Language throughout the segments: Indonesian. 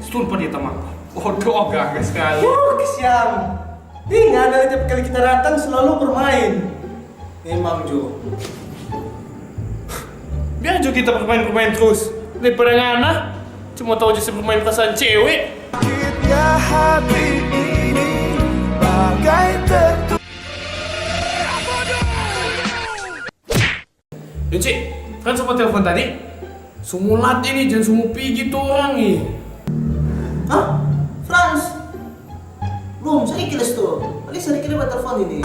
Stun pa dito mah. Waduh, gagah sekali. Kesian. Ingat dari tiap kali kita datang selalu bermain. Memang Jo. Biar juga kita bermain terus. Daripada ngana, cuma tahu aja bermain perasaan cewek. Sakitnya hati ini bagai tertutup. Cik, kan sempat telepon tadi? Sumulat ini, jangan semua pergi tuh orang nih. Hah? Frans? Belum, saya kilas tuh. Tadi saya kirim telepon ini.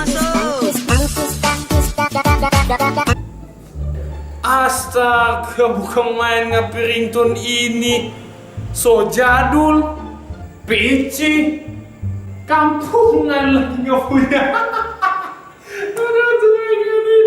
Astaga, bukan main ngapiring ton ini. So jadul, PC, kampungan lagi nggak punya. Aduh, tuh ini.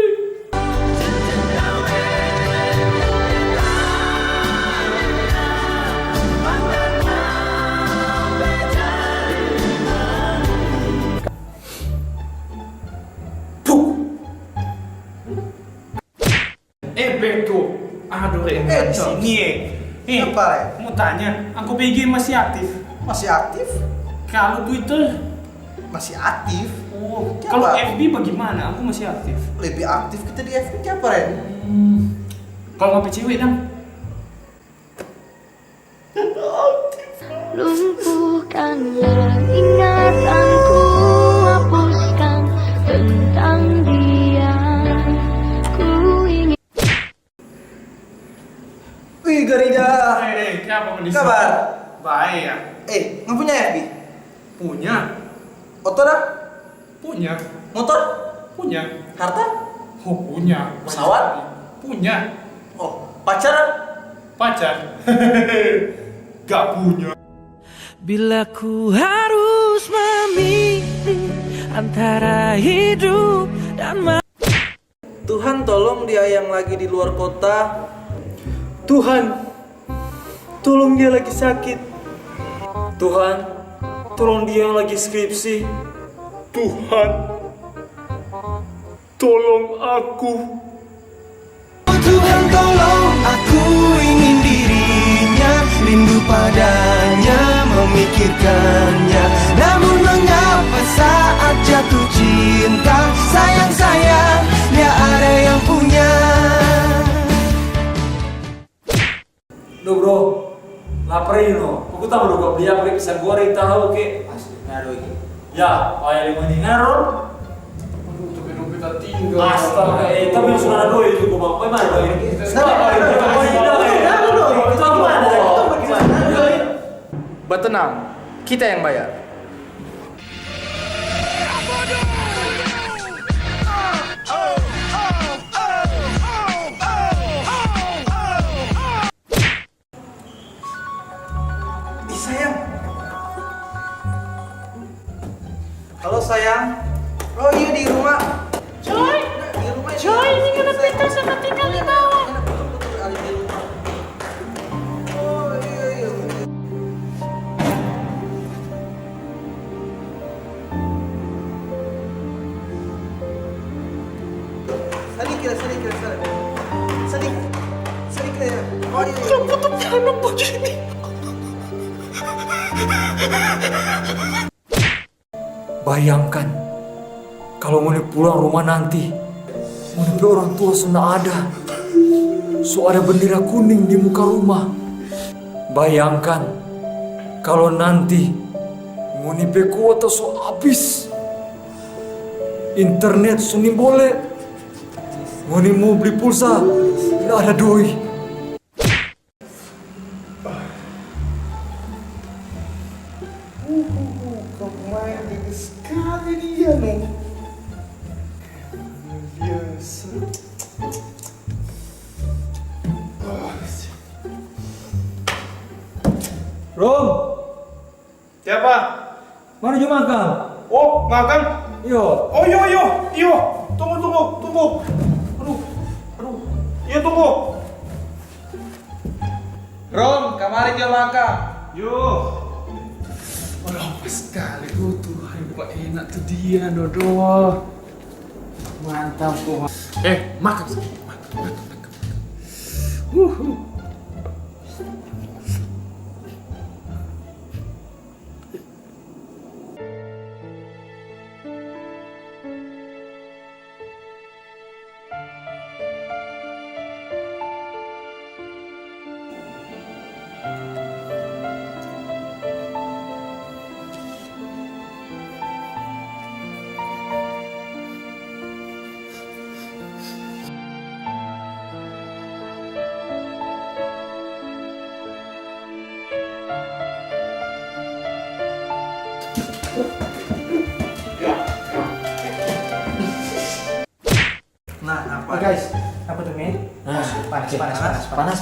Beto. Aduh, sini. Apa, Re? Mau tanya, aku PG masih aktif? Masih aktif? Kalau Twitter? Masih aktif. Oh, Siapa? kalau FB bagaimana? Aku masih aktif. Lebih aktif kita di FB apa, Ren? Kalau ngopi cewek dong? Lumpuhkanlah ingatanku, hapuskan tentang dia. Ku ingin. Wih, Garida. Kenapa kondisi? Kabar? Baik ya. Nggak punya FB? Punya. Motor? Punya. Motor? Punya. Harta? Oh, punya. Pesawat? Punya. Oh, pacar? Pacar? Gak punya. Bila ku harus memilih antara hidup dan mati. Tuhan tolong dia yang lagi di luar kota. Tuhan, tolong dia lagi sakit. Tuhan, tolong dia yang lagi skripsi. Tuhan, tolong aku. Tuhan tolong, aku ingin dirinya, rindu padanya, memikirkannya. Namun mengapa saat jatuh cinta, sayang dia ada yang punya. No bro, lapar ini no. Aku tak mau beli apa pisang goreng tahu ke? Asli, ngaruh ini. Ya, ayah lima ini ngaron. Aduh, tapi kita tinggal. Astaga, tapi sudah ada doi juga bang. Bagaimana doi ini? Tenang, kita yang bayar. Sayang. Halo sayang. Oh iya di rumah. Coy, Di rumah. coy, ini kenapa kita sama tinggal di bawah? Oh iya. Sedikit. Oh iya. Kenapa tuh anak begini? Bayangkan kalau mau pulang rumah nanti, mau orang tua sudah ada. So ada bendera kuning di muka rumah. Bayangkan kalau nanti mau kuota so habis. Internet suni boleh. Mau beli pulsa, nggak ada doi. Kemarin sekali dia nih. Biasa. Rom, Siapa? mana jom makan? Oh, makan? Yo, Oh, iyo. Tunggu. Aduh. Iya, tunggu. Rom, kamari dia makan. Yo. Lama sekali Tuhan, Pak enak tuh dia, Dodo. Mantap kok. Makan. Nah, apa? Oh guys, apa tuh men? Panas.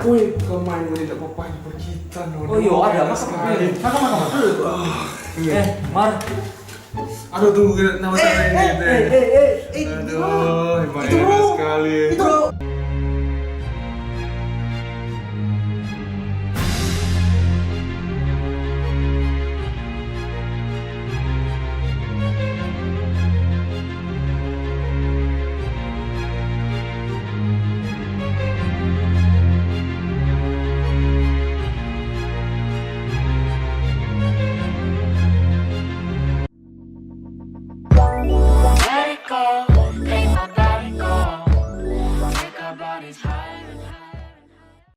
Wih, kemain gue tidak apa-apa ini pergitan. Oh iya, ada apa? Makan. Mar. Aduh, tunggu nama saya ini. Aduh, hebat sekali. Itu